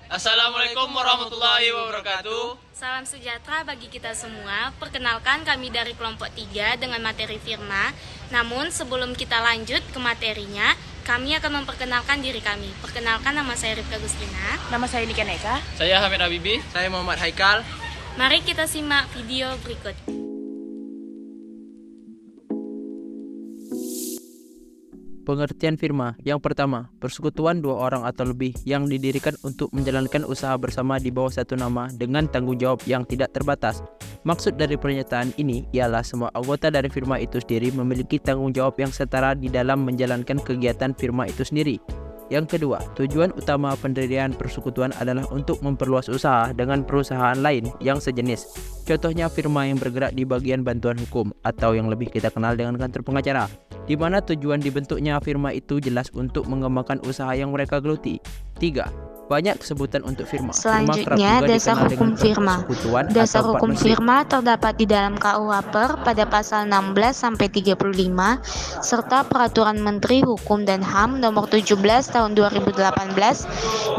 Assalamualaikum warahmatullahi wabarakatuh. Salam sejahtera bagi kita semua. Perkenalkan kami dari kelompok 3 dengan materi firma. Namun sebelum kita lanjut ke materinya, kami akan memperkenalkan diri kami. Perkenalkan, nama saya Rifka Guslina. Nama saya Nika Neka. Saya Hamid Habibi. Saya Muhammad Haikal. Mari kita simak video berikut. Pengertian firma. Yang pertama, persekutuan dua orang atau lebih yang didirikan untuk menjalankan usaha bersama di bawah satu nama dengan tanggung jawab yang tidak terbatas. Maksud dari pernyataan ini ialah semua anggota dari firma itu sendiri memiliki tanggung jawab yang setara di dalam menjalankan kegiatan firma itu sendiri. Yang kedua, tujuan utama pendirian persekutuan adalah untuk memperluas usaha dengan perusahaan lain yang sejenis. Contohnya firma yang bergerak di bagian bantuan hukum atau yang lebih kita kenal dengan kantor pengacara, di mana tujuan dibentuknya firma itu jelas untuk mengembangkan usaha yang mereka geluti. 3. Banyak sebutan untuk firma. Selanjutnya, dasar hukum firma. Dasar hukum firma terdapat di dalam KUH PER pada pasal 16-35 serta Peraturan Menteri Hukum dan HAM nomor 17 tahun 2018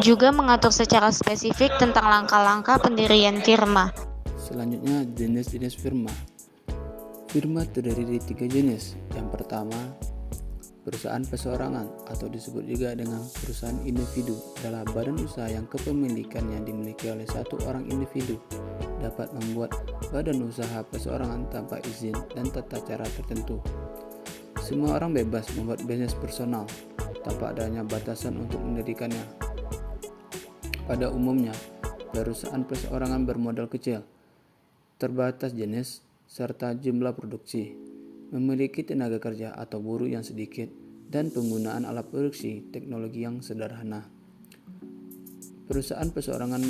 juga mengatur secara spesifik tentang langkah-langkah pendirian firma. Selanjutnya, jenis-jenis firma. Firma terdiri dari 3 jenis. Yang pertama, perusahaan perseorangan atau disebut juga dengan perusahaan individu adalah badan usaha yang kepemilikannya dimiliki oleh satu orang individu, dapat membuat badan usaha perseorangan tanpa izin dan tata cara tertentu. Semua orang bebas membuat bisnis personal tanpa adanya batasan untuk mendirikannya. Pada umumnya, perusahaan perseorangan bermodal kecil, terbatas jenis, serta jumlah produksi, memiliki tenaga kerja atau buruh yang sedikit, dan penggunaan alat produksi teknologi yang sederhana. Perusahaan perseorangan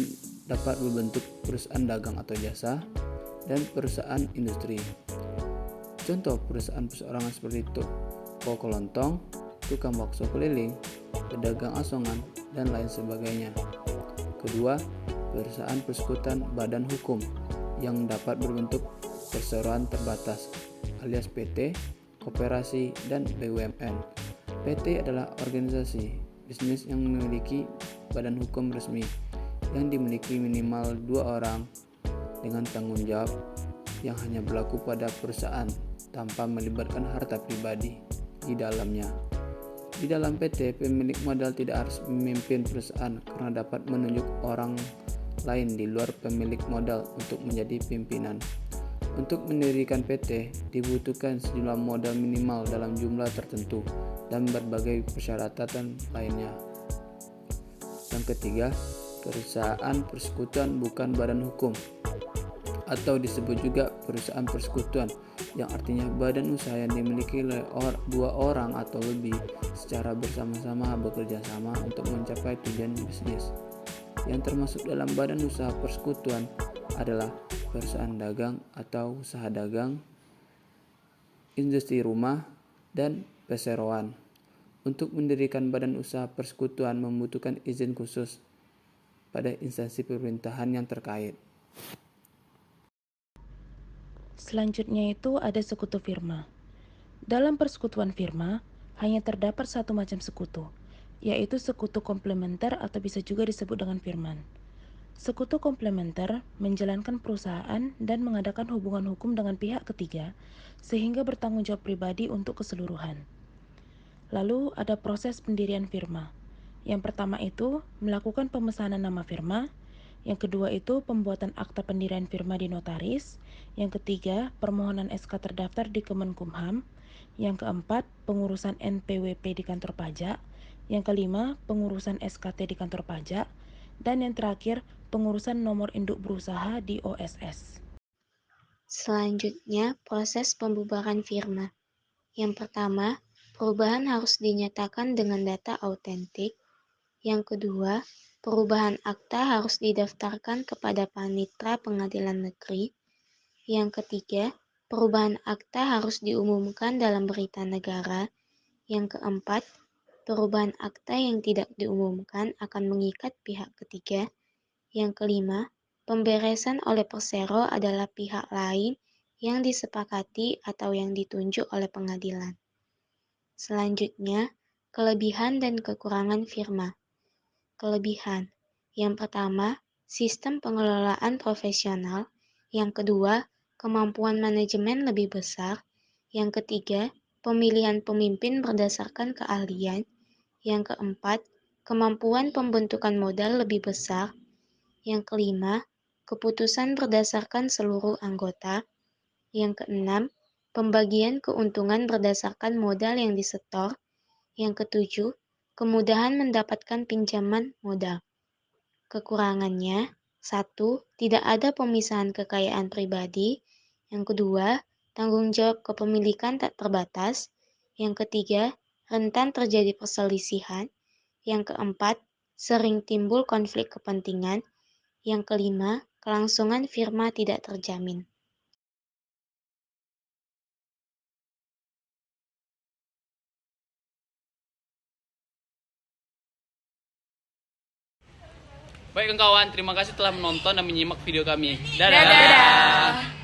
dapat berbentuk perusahaan dagang atau jasa dan perusahaan industri. Contoh perusahaan perseorangan seperti toko kelontong, tukang bakso keliling, pedagang asongan, dan lain sebagainya. Kedua, perusahaan persekutuan badan hukum yang dapat berbentuk perseroan terbatas alias PT, koperasi, dan BUMN. PT adalah organisasi bisnis yang memiliki badan hukum resmi yang dimiliki minimal 2 orang dengan tanggung jawab yang hanya berlaku pada perusahaan tanpa melibatkan harta pribadi di dalamnya. Di dalam PT, pemilik modal tidak harus memimpin perusahaan karena dapat menunjuk orang lain di luar pemilik modal untuk menjadi pimpinan. Untuk mendirikan PT, dibutuhkan sejumlah modal minimal dalam jumlah tertentu dan berbagai persyaratan lainnya. Yang ketiga, perusahaan persekutuan bukan badan hukum atau disebut juga perusahaan persekutuan, yang artinya badan usaha yang dimiliki oleh 2 orang atau lebih secara bersama-sama bekerja sama untuk mencapai tujuan bisnis. Yang termasuk dalam badan usaha persekutuan adalah perusahaan dagang atau usaha dagang, industri rumah, dan perseroan. Untuk mendirikan badan usaha persekutuan membutuhkan izin khusus pada instansi pemerintahan yang terkait. Selanjutnya itu ada sekutu firma. Dalam persekutuan firma, hanya terdapat satu macam sekutu, yaitu sekutu komplementer atau bisa juga disebut dengan firman. Sekutu komplementer menjalankan perusahaan dan mengadakan hubungan hukum dengan pihak ketiga sehingga bertanggung jawab pribadi untuk keseluruhan. Lalu ada proses pendirian firma. Yang pertama itu melakukan pemesanan nama firma, yang kedua itu pembuatan akta pendirian firma di notaris, yang ketiga permohonan SK terdaftar di Kemenkumham, yang keempat pengurusan NPWP di kantor pajak, yang kelima pengurusan SKT di kantor pajak, dan yang terakhir pengurusan nomor induk berusaha di OSS. Selanjutnya, proses pembubaran firma. Yang pertama, perubahan harus dinyatakan dengan data autentik. Yang kedua, perubahan akta harus didaftarkan kepada Panitra Pengadilan Negeri. Yang ketiga, perubahan akta harus diumumkan dalam berita negara. Yang keempat, perubahan akta yang tidak diumumkan akan mengikat pihak ketiga. Yang kelima, pemberesan oleh persero adalah pihak lain yang disepakati atau yang ditunjuk oleh pengadilan. Selanjutnya, kelebihan dan kekurangan firma. Kelebihan. Yang pertama, sistem pengelolaan profesional. Yang kedua, kemampuan manajemen lebih besar. Yang ketiga, pemilihan pemimpin berdasarkan keahlian. Yang keempat, kemampuan pembentukan modal lebih besar. Yang kelima, keputusan berdasarkan seluruh anggota. Yang keenam, pembagian keuntungan berdasarkan modal yang disetor. Yang ketujuh, kemudahan mendapatkan pinjaman modal. Kekurangannya, 1. Tidak ada pemisahan kekayaan pribadi. Yang kedua, tanggung jawab kepemilikan tak terbatas. Yang ketiga, rentan terjadi perselisihan. Yang keempat, sering timbul konflik kepentingan. Yang kelima, kelangsungan firma tidak terjamin. Baik kawan, terima kasih telah menonton dan menyimak video kami. Dadah.